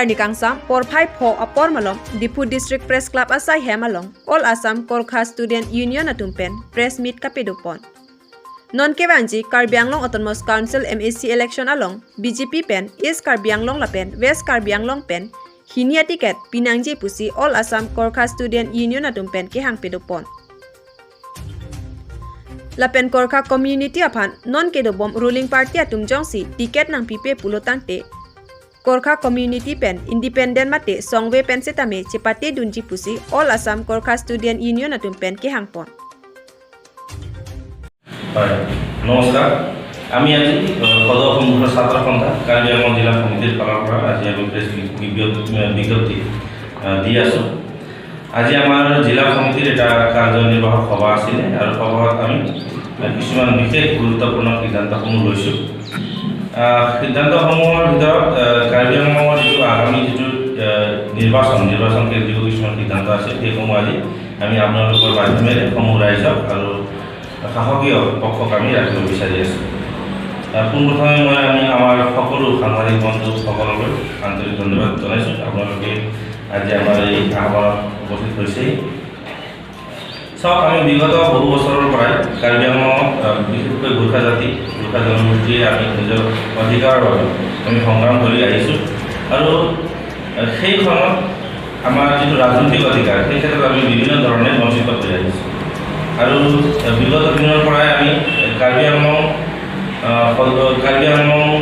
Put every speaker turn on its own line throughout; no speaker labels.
Yarni Kangsam, Porpai Po Apor Malong, Dipu District Press Club Asai Hemalong, All Assam Korkha Student Union Atumpen, Press Meet Kapedupon. Non Kevanji, Karbi Anglong Autonomous Council MAC election along, BJP Pen, East Karbi Anglong Lapen, West Karbi Anglong Pen, Hinia Ticket, Pinangji Pusi, All Assam Korkha Student Union Atumpen, Kehang Pedupon. Lapen Korkha Community Apan, Non Kedobom Ruling Party Atumjongsi, Ticket Nang Pipe Pulotante, Korkha Community Pen, Independent Mate, Songwe Pen Setame, Cepate Dunji Pusi, All Assam Korkha Student Union Atumpen, Kehangpon.
নমস্কাৰ আমি আজি সদৰ সন্মুখৰ ছাত্ৰ সন্থা কাৰ্বি আংলং জিলা সমিতিৰ ফালৰ পৰা আজি আমি প্ৰেছ বিজ্ঞপ্তি দি আছোঁ। আজি আমাৰ জিলা সমিতিৰ এটা কাৰ্যনিৰ্বাহক সভা আছিলে আৰু সভাত আমি কিছুমান বিশেষ গুৰুত্বপূৰ্ণ সিদ্ধান্তসমূহ লৈছোঁ। সিদ্ধান্তসমূহৰ ভিতৰত কাৰ্বি আংলঙৰ যিটো আগামী যিটো নিৰ্বাচন কেন্দ্ৰীয় কিছুমান সিদ্ধান্ত আছে সেইসমূহ আজি আমি আপোনালোকৰ মাধ্যমেৰে সমূহ ৰাইজক আৰু সাহসীয় পক্ষক আমি ৰাখিব বিচাৰি আছোঁ। পোনপ্ৰথমে আমি আমাৰ সকলো সাংবাদিক বন্ধুসকললৈ আন্তৰিক ধন্যবাদ জনাইছোঁ। আপোনালোকে আজি আমাৰ এই আহ্বানত উপস্থিত হৈছেই। চাওক, আমি বিগত বহু বছৰৰ পৰাই কাৰ্বি আংলঙত বিশেষকৈ গোৰ্খা জাতি গোৰ্খা জনগোষ্ঠীয়ে আমি নিজৰ অধিকাৰৰ বাবে আমি সংগ্ৰাম কৰি আহিছোঁ আৰু সেইখনত আমাৰ যিটো ৰাজনৈতিক অধিকাৰ সেই ক্ষেত্ৰত আমি বিভিন্ন ধৰণে বঞ্চিত কৰি আহিছোঁ। আৰু বিগত দিনৰ পৰাই আমি কাৰ্বি আংলং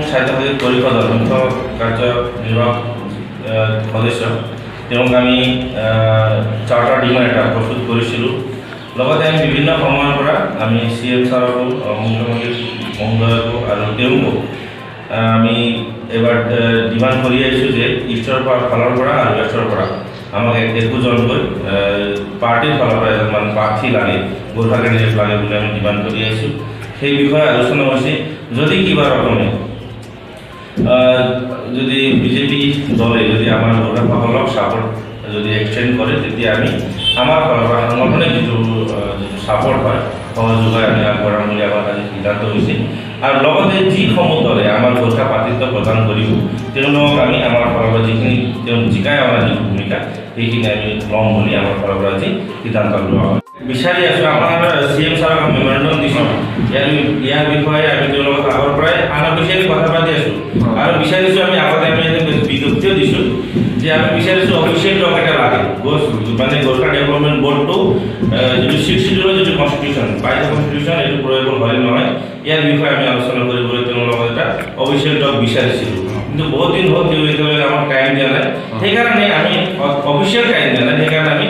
স্বায়ত্তশাসিত পৰিষদৰ মুখ্য কাৰ্যনিৰ্বাহক সদস্য তেওঁক আমি চাৰ্টাৰ ডিমাণ্ড এটা প্ৰস্তুত কৰিছিলোঁ। লগতে আমি বিভিন্ন সময়ৰ পৰা আমি CM ছাৰকো মুখ্যমন্ত্ৰী মহোদয়কো আৰু তেওঁকো আমি এবাৰ ডিমাণ্ড কৰি আহিছোঁ যে ইষ্টৰ ফালৰ পৰা আৰু ৱেষ্টৰ পৰা আমাক একোজনকৈ পাৰ্টিৰ ফালৰ পৰা এজন প্ৰাৰ্থী লাগে, গোৰ্খা কেণ্ডিডেট লাগে বুলি আমি ডিমাণ্ড কৰি আহিছোঁ। সেই বিষয়ে আলোচনা হৈছে। যদি কিবা ৰকমে যদি বিজেপি দলে যদি আমাৰ গোৰ্খাসকলক ছাপৰ্ট যদি এক্সটেণ্ড কৰে তেতিয়া আমি আমাৰ ফালৰ পৰা সাংগঠনিক যিটো ছাপৰ্ট হয় সহযোগ আমি আগবঢ়াম বুলি আমাৰ আজি সিদ্ধান্ত হৈছে। আৰু লগতে যিসমূহ দলে আমাৰ গোৰ্খা প্ৰাৰ্থিত্ব প্ৰদান কৰিব তেওঁলোকক আমি আমাৰ ফালৰ পৰা যিখিনি তেওঁ জিকাই অনা যি ভূমিকা সেইখিনি আমি ল'ম বুলি আমাৰ ফালৰ পৰা আজি সিদ্ধান্ত লোৱা হয়। বিচাৰি আছোঁ আমাৰ CM ছাৰক মেমৰেণ্ডম দিছোঁ। ইয়াৰ বিষয়ে আমি তেওঁলোকক আগৰ পৰাই আনঅফিচিয়েলি কথা পাতি আছোঁ আৰু বিচাৰিছোঁ আমি আগতে আমি বিজ্ঞপ্তিও দিছোঁ যে আমি বিচাৰিছোঁ অফিচিয়েল ডক এটা লাগে মানে গোৰ্খা ডেভেলপমেণ্ট বৰ্ডটো যিটো 6 শিডিউলৰ যিটো কনষ্টিটিউশ্যন বাই দ্য কনষ্টিটিউশ্যন এইটো প্ৰয়োগ হয় নহয় ইয়াৰ বিষয়ে আমি আলোচনা কৰিবলৈ তেওঁৰ লগত এটা অফিচিয়েল ডক বিচাৰিছিলোঁ। কিন্তু বহুত দিন হ'ল তেওঁ এতিয়ালৈকে আমাক টাইম দিয়া নাই। সেইকাৰণে আমি অফিচিয়েল টাইম দিয়া নাই। সেইকাৰণে আমি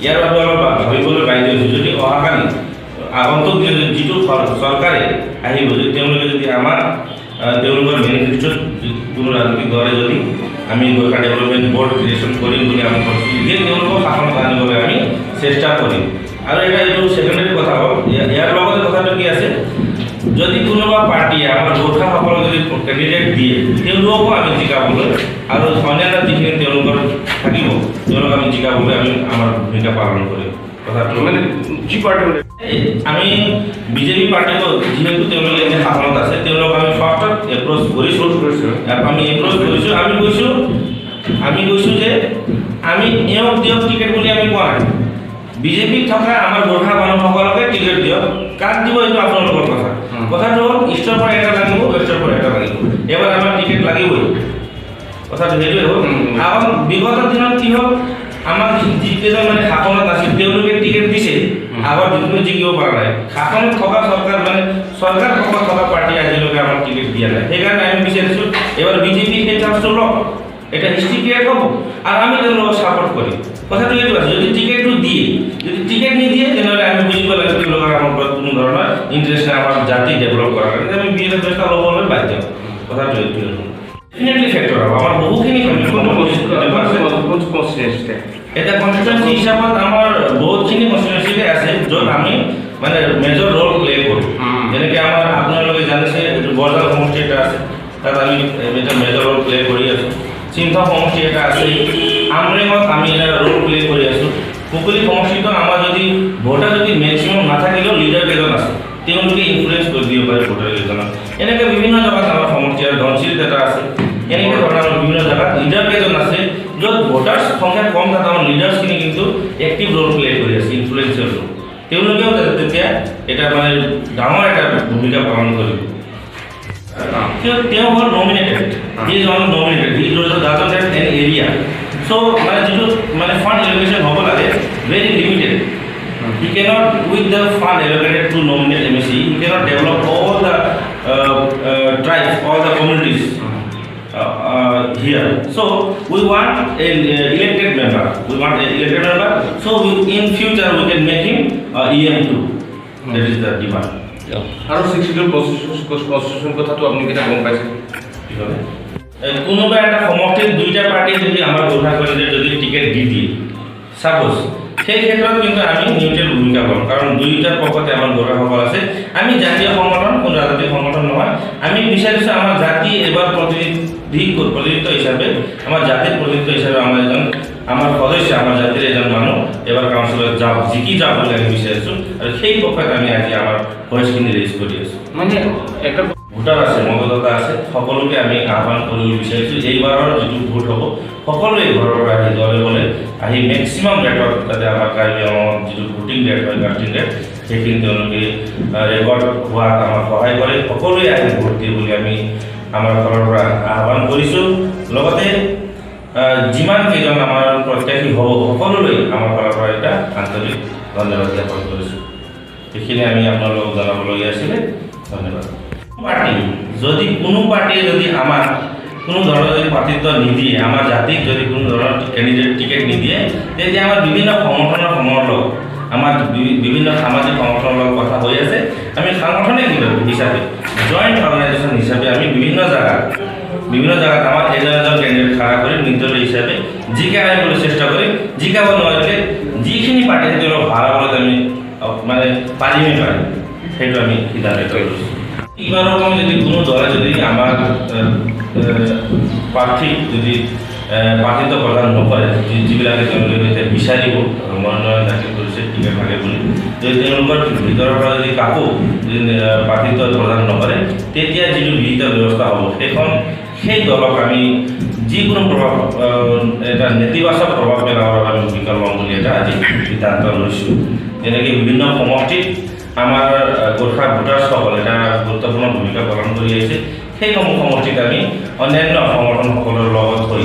ইয়াৰ বাবে অলপ ভাবিবলৈ বাধ্য হৈছোঁ। যদি অহাকালি আগন্তুক যিটো চৰকাৰে আহিব যদি তেওঁলোকে যদি আমাৰ তেওঁলোকৰ মেনিফেষ্টোত কোনো ৰাজনৈতিক দলে যদি আমি গোৰ্খা ডেভেলপমেণ্ট বৰ্ড ক্ৰিয়েশ্যন কৰিম বুলি আমি কৈছোঁ যে তেওঁলোকক শাসনত আনিবলৈ আমি চেষ্টা কৰিম। আৰু এটা এইটো ছেকেণ্ডেৰী কথা হ'ল ইয়াৰ লগতে কথাটো কি আছে, যদি কোনোবা পাৰ্টীয়ে আমাৰ গোৰ্খাসকলক যদি কেণ্ডিডেট দিয়ে তেওঁলোককো আমি জিকাবলৈ আৰু অন্যান্য যিখিনি তেওঁলোকৰ থাকিব তেওঁলোকক আমি জিকাবলৈ আমি আমাৰ ভূমিকা পালন কৰিম। কথাটো মানে যি পাৰ্টি আমি বিজেপি পাৰ্টিকো যিহেতু তেওঁলোকে এতিয়া শাসনত আছে তেওঁলোকক আমি ফাৰ্ষ্টত এপ্ৰ'চ কৰিছোঁ। আমি এপ্ৰ'চ কৰিছোঁ। আমি কৈছোঁ যে আমি এওঁক দিয়ক টিকেট বুলি আমি কোৱা নাই। বিজেপিত থকা আমাৰ গোৰ্খা মানুহসকলকে টিকেট দিয়ক, কাক দিব এইটো আপোনালোকৰ কথা। কথাটো হ'ল ইষ্টৰ পৰা এটা লাগিব, ৱেষ্টৰ পৰা এটা লাগিব। এবাৰ আমাৰ টিকেট লাগিবই। কথাটো সেইটোৱে হ'ল। কাৰণ বিগত দিনত কি হ'ল আমাক যিকেইজন মানে শাসনত আছিল তেওঁলোকে টিকেট দিছে, আগৰ যিটো জিকিব পৰা নাই। শাসনত থকা চৰকাৰ মানে চৰকাৰ পক্ষত থকা পাৰ্টি আজিলৈকে আমাক টিকেট দিয়া নাই। সেইকাৰণে আমি বিচাৰিছোঁ এবাৰ বিজেপি সেই চান্সটো লওক, এটা হিষ্ট্ৰী ক্ৰিয়েট হ'ব আৰু আমি তেওঁলোকক ছাপৰ্ট কৰিম। কথাটো এইটো আছে, যদি টিকেটটো দিয়ে, যদি টিকেট নিদিয়ে তেনেহ'লে আমি বুজিব লাগে তেওঁলোকৰ আমাৰ ওপৰত কোনো ধৰণৰ ইণ্টাৰেষ্ট নাই আমাৰ জাতি ডেভেলপ কৰাৰ কাৰণে। আমি বিজেপি ব্যৱস্থা ল'বলৈ বাধ্য। কথাটো এইটোৱে ডেফিনেটলি ফেক্টৰ হ'ব। আমাৰ বহুখিনি এটা কনষ্টিটুৱেঞ্চি হিচাপত আমাৰ বহুতখিনি কনষ্টিটুৱেঞ্চিতে আছে য'ত আমি মানে মেজৰ ৰ'ল প্লে কৰোঁ। যেনেকৈ আমাৰ আপোনালোকে জানিছে বৰজাল সমষ্টি এটা আছে, তাত আমি এটা মেজৰ ৰ'ল প্লে কৰি আছোঁ। চিন্তা সমষ্টি এটা আছে, আমৰেঙত আমি এটা ৰ'ল প্লে কৰি আছোঁ। কুকুলি সমষ্টিত আমাৰ যদি ভোটাৰ যদি মেক্সিমাম নাথাকিলেও লিডাৰ কেইজন আছে, তেওঁলোকে ইনফ্লুৱেঞ্চ কৰি দিব পাৰে ভোটাৰ কেইজনক। এনেকৈ বিভিন্ন জেগাত আমাৰ সমষ্টি আৰু ধনশিৰিত এটা আছে। এনেকৈ ধৰণৰ আমাৰ বিভিন্ন জেগাত লিডাৰ কেইজন আছে য'ত ভোটাৰ্ছ সংখ্যা কম থকা আমাৰ লিডাৰ্ছখিনি কিন্তু এক্টিভ ৰোল প্লে কৰি আছে, ইনফ্লুৱেঞ্চিয়েল ৰোল। তেওঁলোকেও তেতিয়া এটা মানে ডাঙৰ এটা ভূমিকা পালন কৰিব। তেওঁ হ'ল nominated, he is only nominated, he doesn't have any area. So' মানে যিটো মানে ফাণ্ড এলোকেশ্যন হ'ব লাগে very limited. He cannot, with the fund allocated to nominate MEC, he cannot develop all the tribes, all the communities here. So we want an elected member. We want an elected member. So in future we can make him EM2. That is the demand.
আৰু 62 constitution কথাটো আপুনি কেতিয়া গম পাইছে?
কোনোবা এটা সমষ্টিত দুইটা পাৰ্টি যদি আমাৰ গোৰ্খা কলেজে যদি টিকেট দি দিয়ে সাপোজ, সেই ক্ষেত্ৰত কিন্তু আমি নিউট্ৰেল ভূমিকা পালন, কাৰণ দুয়োটাৰ পক্ষতে আমাৰ গোৰ্খাসকল আছে। আমি জাতীয় সংগঠন, কোনো ৰাজনৈতিক সংগঠন নহয়। আমি বিচাৰিছোঁ আমাৰ জাতি এবাৰ প্ৰতিনিধিত্ব হিচাপে, আমাৰ জাতিৰ প্ৰতিনিধিত্ব হিচাপে আমাৰ সদস্য, আমাৰ জাতিৰ এজন মানুহ এবাৰ কাউন্সিলত যাওক, জিকি যাওক বুলি আমি বিচাৰিছোঁ। আৰু সেই পক্ষত আমি আজি আমাৰ ভইচখিনি ৰেইজ কৰি আছোঁ।
মানে একটা
ভোটাৰ আছে, মতদাতা আছে, সকলোকে আমি আহ্বান কৰিব বিচাৰিছোঁ। এইবাৰৰ যিটো ভোট হ'ব, সকলোৱে ঘৰৰ পৰা আহি দলে বলে আহি মেক্সিমাম ৰেটত যাতে আমাৰ কাৰ্বি আংলঙত যিটো ভোটিং ৰেট হয়, কাষ্টিং ৰেট, সেইখিনি তেওঁলোকে ৰেকৰ্ড হোৱাত আমাক সহায় কৰে। সকলোৱে আহি ভোট দিয়ে বুলি আমি আমাৰ ঘৰৰ পৰা আহ্বান কৰিছোঁ। লগতে যিমান কেইজন আমাৰ প্ৰত্যাশী হ'ব, সকলোলৈ আমাৰ ফালৰ পৰা এটা আন্তৰিক ধন্যবাদ জ্ঞাপন কৰিছোঁ। সেইখিনি আমি আপোনালোকক জনাবলগীয়া আছিলে। ধন্যবাদ। পাৰ্টি যদি কোনো পাৰ্টিয়ে যদি আমাক কোনো ধৰণৰ যদি প্ৰাৰ্থিত্ব নিদিয়ে, আমাৰ জাতিক যদি কোনো ধৰণৰ কেণ্ডিডেট টিকেট নিদিয়ে, তেতিয়া আমাৰ বিভিন্ন সংগঠনৰ লগত, আমাৰ বিভিন্ন সামাজিক সংগঠনৰ লগত কথা হৈ আছে। আমি সাংগঠনিক হিচাপে, জইণ্ট অৰ্গেনাইজেশ্যন হিচাপে আমি বিভিন্ন জেগাত আমাৰ এজন কেণ্ডিডেট খাৰা কৰি নিৰ্দলীয় হিচাপে জিকাই আনিবলৈ চেষ্টা কৰি, জিকাব নোৱাৰিলে যিখিনি পাৰ্টি আছে তেওঁলোকক হাৰাবলৈ আমি মানে পাৰিমেই পাৰিম, সেইটো আমি সিদ্ধান্ত লৈছোঁ। এইবাৰৰ আমি যদি কোনো দলে যদি আমাৰ প্ৰাৰ্থীক যদি প্ৰাৰ্থিত্ব প্ৰদান নকৰে, যিবিলাকে তেওঁলোকে এতিয়া বিচাৰিব মনোনয়ন দাখিল কৰিছে টিকেট থাকে বুলি, যদি তেওঁলোকৰ ভিতৰৰ পৰা যদি কাকো যদি প্ৰাৰ্থিত্ব প্ৰদান নকৰে, তেতিয়া যিটো বিহিত ব্যৱস্থা হ'ব, সেই দলক আমি যিকোনো প্ৰভাৱ এটা নেতিবাচক প্ৰভাৱ পেলাবৰ বাবে আমি ভূমিকা ল'ম বুলি এটা আজি সিদ্ধান্ত লৈছোঁ। যেনেকৈ বিভিন্ন সমষ্টিত আমাৰ গোৰ্খা ভোটাৰ্ছসকল এটা গুৰুত্বপূৰ্ণ ভূমিকা পালন কৰি আহিছে। সেইসমূহ সমষ্টিত আমি অন্যান্য সংগঠনসকলৰ লগত হৈ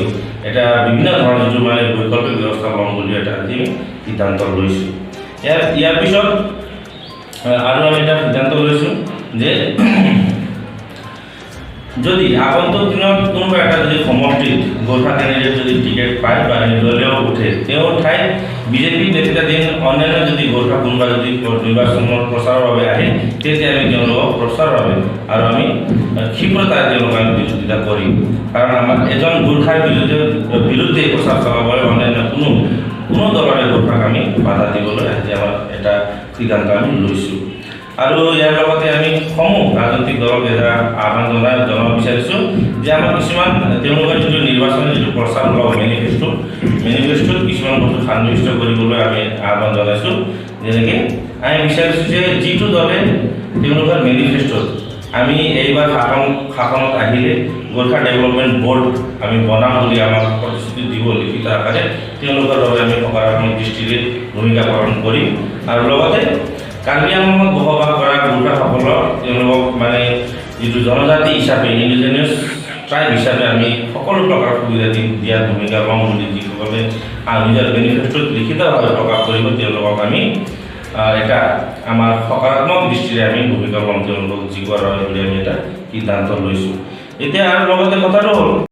এটা বিভিন্ন ধৰণৰ যিটো মানে বৈকল্পিক ব্যৱস্থা ল'ম বুলি এটা আজি আমি সিদ্ধান্ত লৈছোঁ। ইয়াৰ পিছত আৰু আমি এটা সিদ্ধান্ত লৈছোঁ যে যদি আগন্তুক দিনত কোনোবা এটা যদি সমষ্টিত গোৰ্খা কেণ্ডিডেট যদি টিকেট পায় বা নিৰ্দলীয় উঠে, তেওঁৰ ঠাইত বিজেপি নেতৃত্বাধীন অন্যান্য যদি গোৰ্খা কোনোবা যদি নিৰ্বাচনৰ প্ৰচাৰৰ বাবে আহে, তেতিয়া আমি তেওঁলোকক প্ৰচাৰৰ বাবে আৰু আমি ক্ষীপ্ৰতাৰে তেওঁলোকক আমি বিৰোধিতা কৰিম। কাৰণ আমাৰ এজন গোৰ্খাৰ বিৰুদ্ধে প্ৰচাৰ চলাবলৈ অন্যান্য কোনো দলৰে গোৰ্খাক আমি বাধা দিবলৈ আজি আমাৰ এটা সিদ্ধান্ত আমি লৈছোঁ। আৰু ইয়াৰ লগতে আমি সমূহ ৰাজনৈতিক দলক এটা আহ্বান জনাব বিচাৰিছোঁ যে আমাৰ কিছুমান তেওঁলোকৰ যিটো নিৰ্বাচনী যিটো প্ৰচাৰ লওক মেনিফেষ্টোত কিছুমান বস্তু সন্নিৱিষ্ট কৰিবলৈ আমি আহ্বান জনাইছোঁ। যেনেকৈ আমি বিচাৰিছোঁ যে যিটো দলে তেওঁলোকৰ মেনিফেষ্টোত আমি এইবাৰ শাসনত আহিলে গোৰ্খা ডেভেলপমেণ্ট বৰ্ড আমি বনাম বুলি আমাক প্ৰতিশ্ৰুতি দিব লিখিত আকাৰে, তেওঁলোকৰ বাবে আমি সকাৰাত্মক দৃষ্টিৰে ভূমিকা পালন কৰিম। আৰু লগতে কাৰ্বি আংলঙত বসবাস কৰা গোৰ্খাসকলক তেওঁলোকক মানে যিটো জনজাতি হিচাপে, ইণ্ডিজিনিয়াছ ট্ৰাইব হিচাপে আমি সকলো প্ৰকাৰৰ সুবিধা দিয়াৰ ভূমিকা ল'ম বুলি যিসকলে নিজৰ মেনিফেষ্টোত লিখিতভাৱে প্ৰকাশ কৰিব, তেওঁলোকক আমি এটা আমাৰ সকাৰাত্মক দৃষ্টিৰে আমি ভূমিকা ল'ম, তেওঁলোকক জিকোৱাৰ বাবে বুলি আমি এটা সিদ্ধান্ত লৈছোঁ। এতিয়া আৰু লগতে কথাটো হ'ল